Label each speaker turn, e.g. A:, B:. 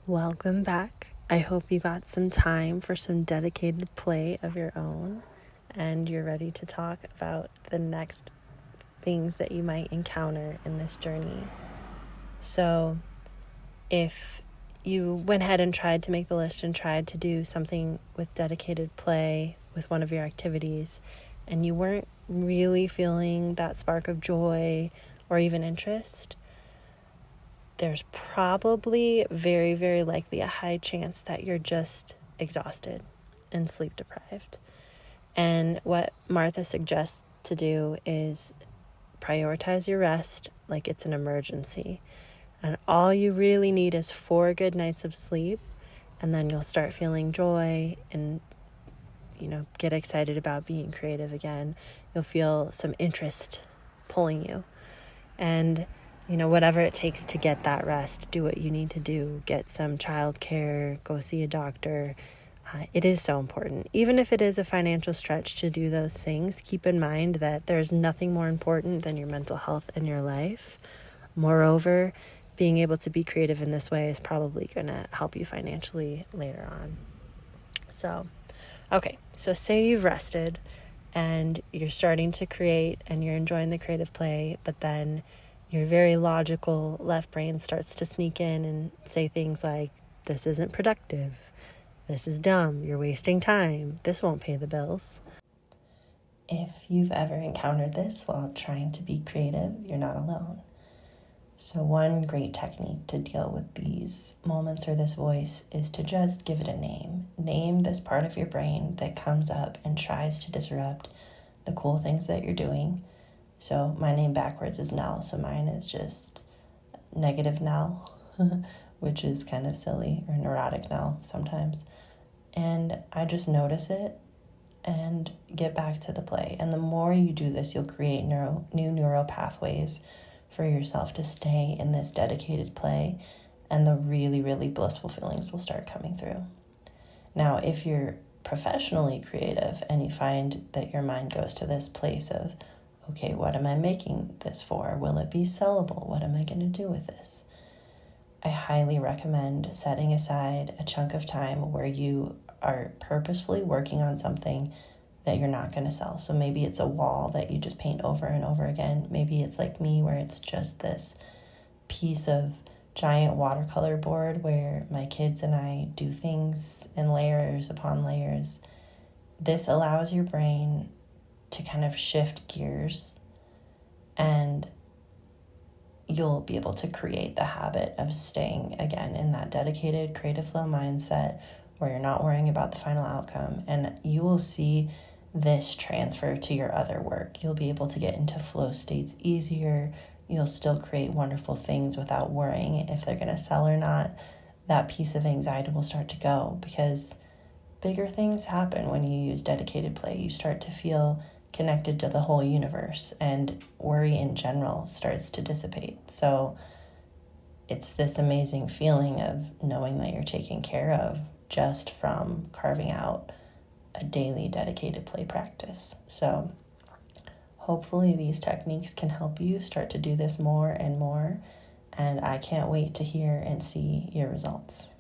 A: Welcome back. I hope you got some time for some dedicated play of your own and you're ready to talk about the next things that you might encounter in this journey. So if you went ahead and tried to make the list and tried to do something with dedicated play with one of your activities and you weren't really feeling that spark of joy or even interest, there's probably very, very likely a high chance that you're just exhausted and sleep deprived. And what Martha suggests to do is prioritize your rest like it's an emergency. And all you really need is 4 good nights of sleep, and then you'll start feeling joy and, get excited about being creative again. You'll feel some interest pulling you. And whatever it takes to get that rest, do what you need to do. Get some childcare, go see a doctor. It is so important. Even if it is a financial stretch to do those things, keep in mind that there's nothing more important than your mental health and your life. Moreover, being able to be creative in this way is probably going to help you financially later on. So say you've rested and you're starting to create and you're enjoying the creative play, but then your very logical left brain starts to sneak in and say things like, this isn't productive, this is dumb, you're wasting time, this won't pay the bills. If you've ever encountered this while trying to be creative, you're not alone. So one great technique to deal with these moments or this voice is to just give it a name. Name this part of your brain that comes up and tries to disrupt the cool things that you're doing. So my name backwards is Nell, so mine is just negative Nell, which is kind of silly, or neurotic Nell sometimes. And I just notice it and get back to the play. And the more you do this, you'll create new neural pathways for yourself to stay in this dedicated play, and the really, really blissful feelings will start coming through. Now, if you're professionally creative and you find that your mind goes to this place of, okay, what am I making this for? Will it be sellable? What am I going to do with this? I highly recommend setting aside a chunk of time where you are purposefully working on something that you're not going to sell. So maybe it's a wall that you just paint over and over again. Maybe it's like me, where it's just this piece of giant watercolor board where my kids and I do things in layers upon layers. This allows your brain to kind of shift gears, and you'll be able to create the habit of staying again in that dedicated creative flow mindset where you're not worrying about the final outcome, and you will see this transfer to your other work. You'll be able to get into flow states easier. You'll still create wonderful things without worrying if they're going to sell or not. That piece of anxiety will start to go, because bigger things happen when you use dedicated play. You start to feel connected to the whole universe, and worry in general starts to dissipate. So it's this amazing feeling of knowing that you're taken care of just from carving out a daily dedicated play practice. So hopefully these techniques can help you start to do this more and more, and I can't wait to hear and see your results.